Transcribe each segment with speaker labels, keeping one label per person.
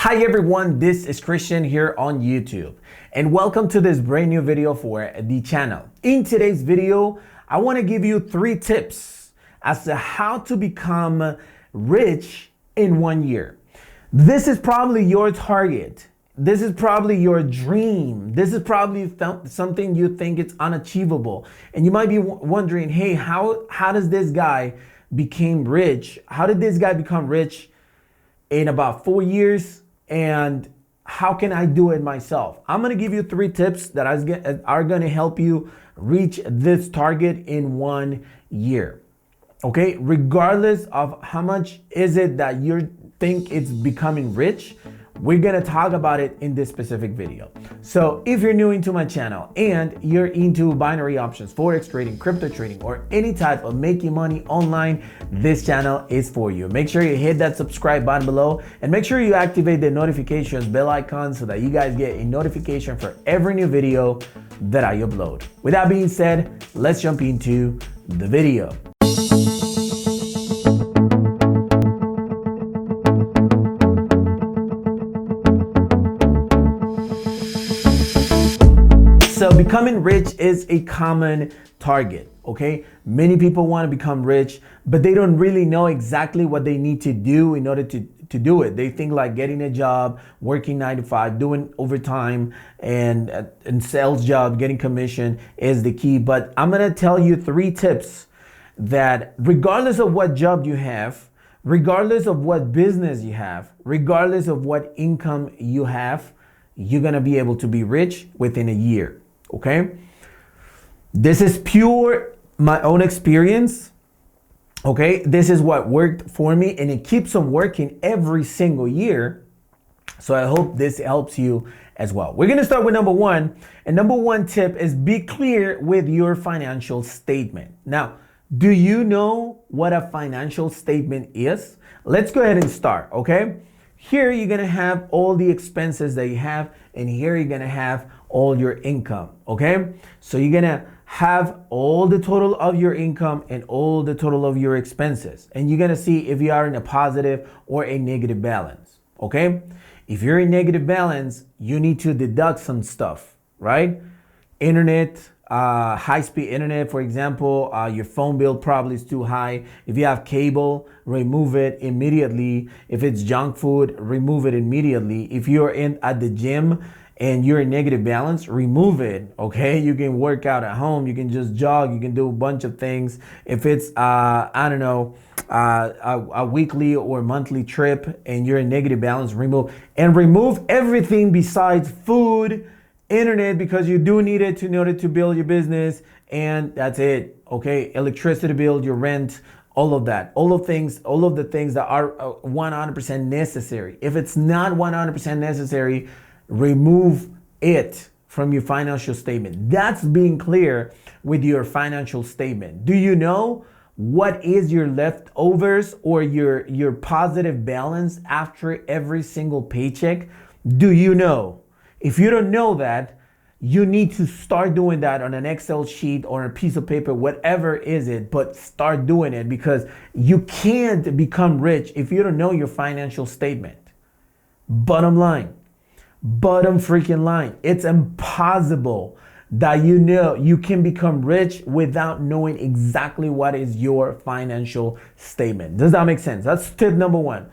Speaker 1: Hi everyone, this is Christian here on YouTube and welcome to this brand new video for the channel. In today's video, I want to give you 3 tips as to how to become rich in 1 year. This is probably your target. This is probably your dream. This is probably something you think it's unachievable. And you might be wondering, hey, how does this guy become rich? How did this guy become rich in about 4 years, and how can I do it myself? I'm gonna give you 3 tips that are gonna help you reach this target in 1 year. Okay, regardless of how much is it that you think it's becoming rich, we're gonna talk about it in this specific video. So if you're new into my channel and you're into binary options, forex trading, crypto trading, or any type of making money online, this channel is for you. Make sure you hit that subscribe button below and make sure you activate the notifications bell icon so that you guys get a notification for every new video that I upload. With that being said, let's jump into the video. So becoming rich is a common target, okay? Many people want to become rich, but they don't really know exactly what they need to do in order to do it. They think like getting a job, working 9 to 5, doing overtime and sales job, getting commission is the key. But I'm gonna tell you 3 tips that regardless of what job you have, regardless of what business you have, regardless of what income you have, you're gonna be able to be rich within a year. Okay, this is pure my own experience. Okay, this is what worked for me and it keeps on working every single year. So I hope this helps you as well. We're gonna start with number 1, and number 1 tip is be clear with your financial statement. Now, do you know what a financial statement is? Let's go ahead and start, okay? Here you're gonna have all the expenses that you have, and here you're gonna have all your income, okay? So you're gonna have all the total of your income and all the total of your expenses. And you're gonna see if you are in a positive or a negative balance, okay? If you're in negative balance, you need to deduct some stuff, right? Internet, high-speed internet, for example, your phone bill probably is too high. If you have cable, remove it immediately. If it's junk food, remove it immediately. If you're at the gym and you're in negative balance, remove it, okay? You can work out at home, you can just jog, you can do a bunch of things. If it's, I don't know, a weekly or monthly trip and you're in negative balance, remove everything besides food, internet, because you do need it in order to build your business, and that's it, okay? Electricity bill, your rent, all of that, all of the things that are 100% necessary. If it's not 100% necessary, remove it from your financial statement. That's being clear with your financial statement. Do you know what is your leftovers or your positive balance after every single paycheck? Do you know? If you don't know that, you need to start doing that on an Excel sheet or a piece of paper, whatever is it, but start doing it, because you can't become rich if you don't know your financial statement. Bottom freaking line. It's impossible that you can become rich without knowing exactly what is your financial statement. Does that make sense? That's tip number 1.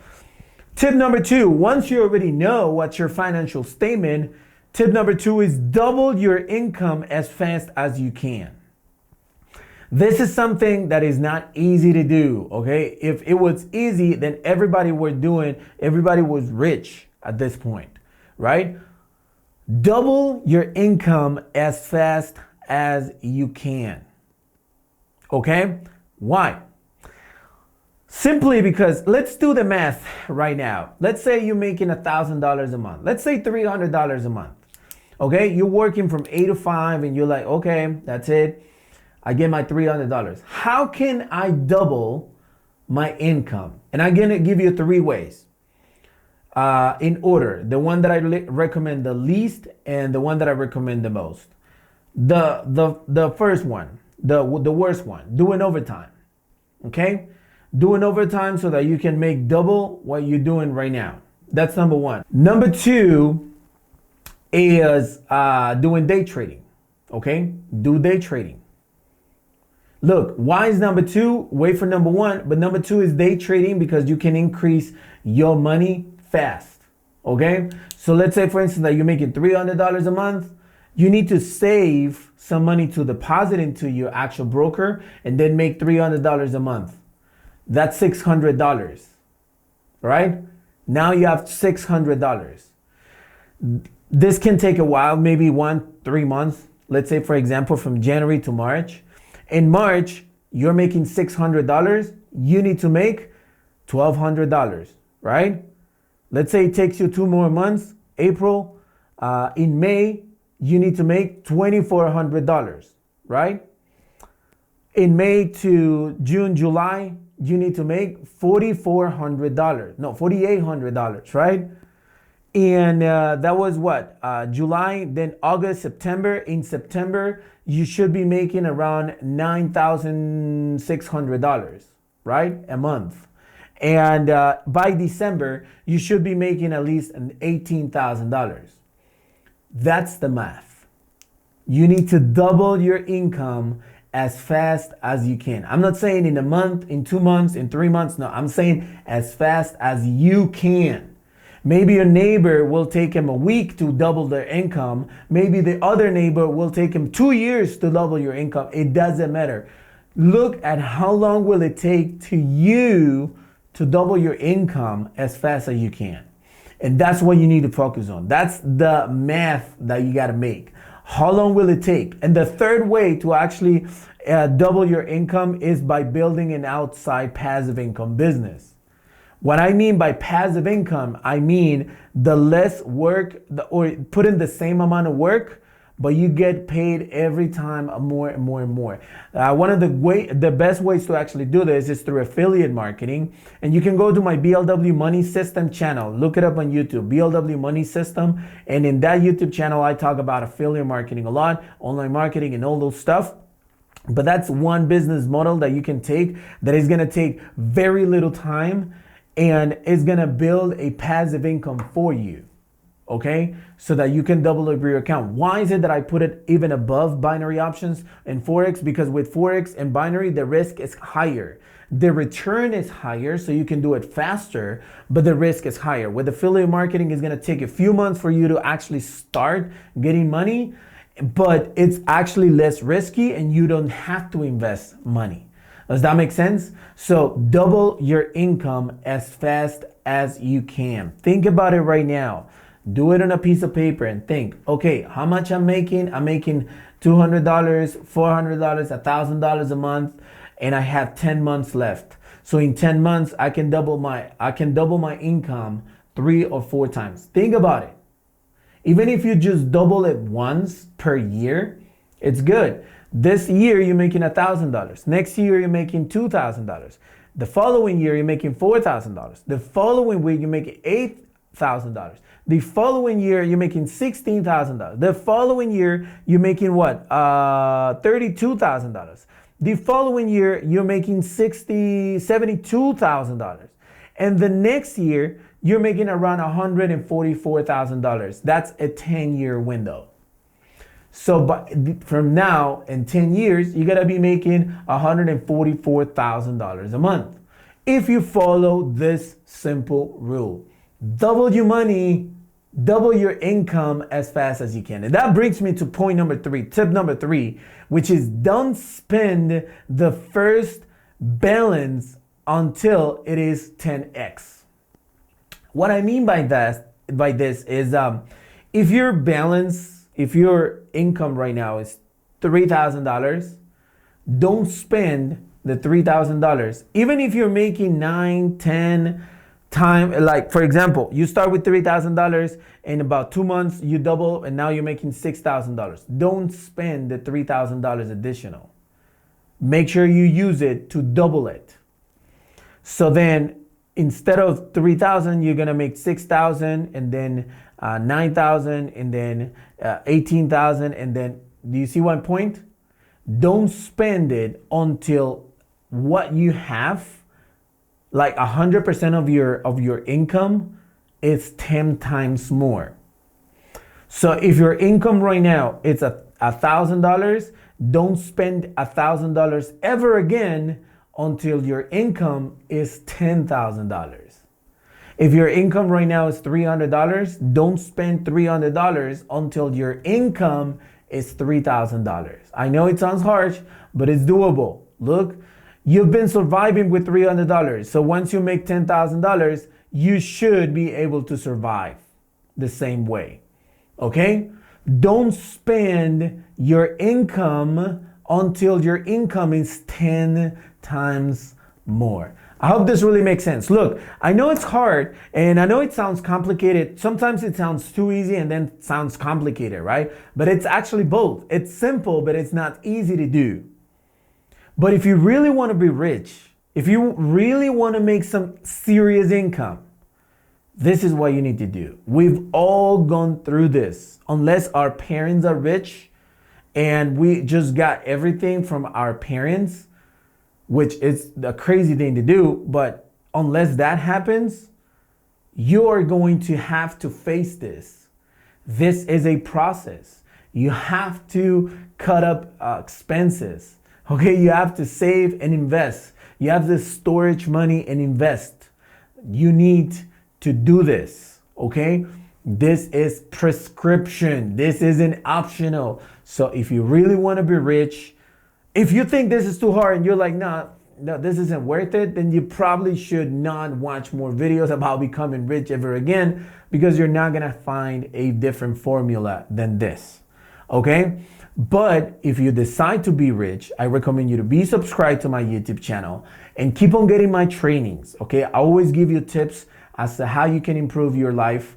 Speaker 1: Tip number 2, once you already know what's your financial statement, tip number 2 is double your income as fast as you can. This is something that is not easy to do, okay? If it was easy, then everybody was rich at this point, right? Double your income as fast as you can, okay? Why? Simply because, let's do the math right now. Let's say you're making $1,000 a month. Let's say $300 a month. Okay, you're working from 8 to 5 and you're like, okay, that's it. I get my $300. How can I double my income? And I'm gonna give you 3 ways. In order, the one that I recommend the least and the one that I recommend the most. The first one, the worst one, doing overtime. Okay? Doing overtime so that you can make double what you're doing right now. That's number one. Number two is doing day trading. Okay, do day trading. Look, why is number two? Wait for number one, but number two is day trading because you can increase your money fast. Okay, so let's say for instance that you're making $300 a month. You need to save some money to deposit into your actual broker and then make $300 a month. That's $600, right? Now you have $600. This can take a while, maybe 3 months. Let's say, for example, from January to March. In March, you're making $600. You need to make $1,200, right? Let's say it takes you 2 more months, April. In May, you need to make $2,400, right? In May to June, July, you need to make $4,400. No, $4,800, right? And that was what? July, then August, September. In September, you should be making around $9,600, right? A month. And by December, you should be making at least $18,000. That's the math. You need to double your income as fast as you can. I'm not saying in a month, in 2 months, in 3 months. No, I'm saying as fast as you can. Maybe your neighbor will take him a week to double their income. Maybe the other neighbor will take him 2 years to double your income. It doesn't matter. Look at how long will it take to you to double your income as fast as you can. And that's what you need to focus on. That's the math that you got to make. How long will it take? And the third way to actually double your income is by building an outside passive income business. What I mean by passive income, I mean the less work or put in the same amount of work, but you get paid every time more and more and more. One of the best ways to actually do this is through affiliate marketing. And you can go to my BLW Money System channel. Look it up on YouTube, BLW Money System. And in that YouTube channel, I talk about affiliate marketing a lot, online marketing and all those stuff. But that's one business model that you can take that is gonna take very little time and it's gonna build a passive income for you. Okay, so that you can double up your account. Why is it that I put it even above binary options and Forex? Because with Forex and binary, the risk is higher. The return is higher, so you can do it faster, but the risk is higher. With affiliate marketing, it's gonna take a few months for you to actually start getting money, but it's actually less risky and you don't have to invest money. Does that make sense? So double your income as fast as you can. Think about it right now. Do it on a piece of paper and think, okay, how much I'm making? I'm making $200, $400, $1,000 a month, and I have 10 months left. So in 10 months, I can double my income 3 or 4 times. Think about it. Even if you just double it once per year, it's good. This year, you're making $1,000. Next year, you're making $2,000. The following year, you're making $4,000. The following week, you're making $8,000. The following year, you're making $16,000. The following year, you're making what? $32,000. The following year, you're making $72,000. And the next year, you're making around $144,000. That's a 10-year window. So from now in 10 years, you gotta be making $144,000 a month. If you follow this simple rule, double your money, double your income as fast as you can. And that brings me to point number 3, tip number 3, which is don't spend the first balance until it is 10x. What I mean by this is if your income right now is $3,000, don't spend the $3,000. Even if you're making 9, 10 time, like for example, you start with $3,000, in about 2 months you double and now you're making $6,000. Don't spend the $3,000 additional. Make sure you use it to double it. So then instead of 3,000, you're gonna make 6,000 and then 9,000 and then 18,000 and then, do you see one point? Don't spend it until what you have, like 100% of your income is 10 times more. So if your income right now is $1,000, don't spend $1,000 ever again until your income is $10,000. If your income right now is $300, don't spend $300 until your income is $3,000. I know it sounds harsh, but it's doable. Look, you've been surviving with $300. So once you make $10,000, you should be able to survive the same way. Okay? Don't spend your income until your income is 10 times more. I hope this really makes sense. Look, I know it's hard and I know it sounds complicated. Sometimes it sounds too easy and then sounds complicated, right? But it's actually both. It's simple, but it's not easy to do. But if you really want to be rich, if you really want to make some serious income, this is what you need to do. We've all gone through this. Unless our parents are rich and we just got everything from our parents, which is a crazy thing to do, but unless that happens, you are going to have to face this. This is a process. You have to cut up expenses. Okay, you have to save and invest. You have to storage money and invest. You need to do this, okay? This is prescription. This isn't optional. So if you really want to be rich, if you think this is too hard and you're like, no, this isn't worth it, then you probably should not watch more videos about becoming rich ever again, because you're not gonna find a different formula than this, okay? But if you decide to be rich, I recommend you to be subscribed to my YouTube channel and keep on getting my trainings, okay? I always give you tips as to how you can improve your life.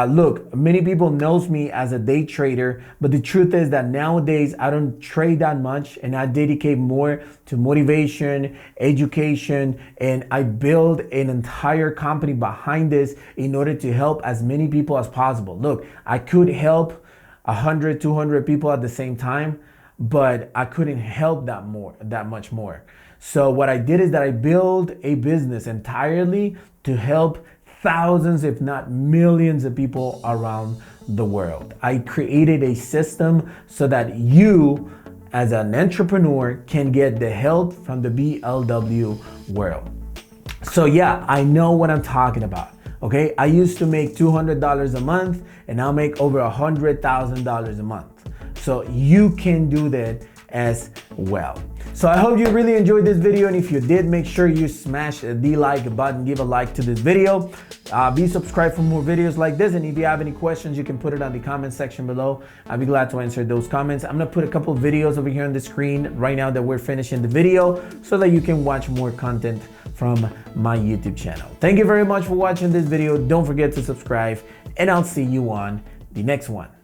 Speaker 1: Look, many people knows me as a day trader, but the truth is that nowadays I don't trade that much and I dedicate more to motivation, education, and I build an entire company behind this in order to help as many people as possible. Look, I could help 100, 200 people at the same time, but I couldn't help that much more. So what I did is that I built a business entirely to help thousands, if not millions of people around the world. I created a system so that you, as an entrepreneur, can get the help from the BLW world. So yeah, I know what I'm talking about. Okay, I used to make $200 a month and I'll make over $100,000 a month. So you can do that as well. So I hope you really enjoyed this video, and if you did, make sure you smash the like button, give a like to this video, be subscribed for more videos like this, and if you have any questions, you can put it on the comment section below. I'll be glad to answer those comments. I'm gonna put a couple of videos over here on the screen right now that we're finishing the video so that you can watch more content from my YouTube channel. Thank you very much for watching this video. Don't forget to subscribe, and I'll see you on the next one.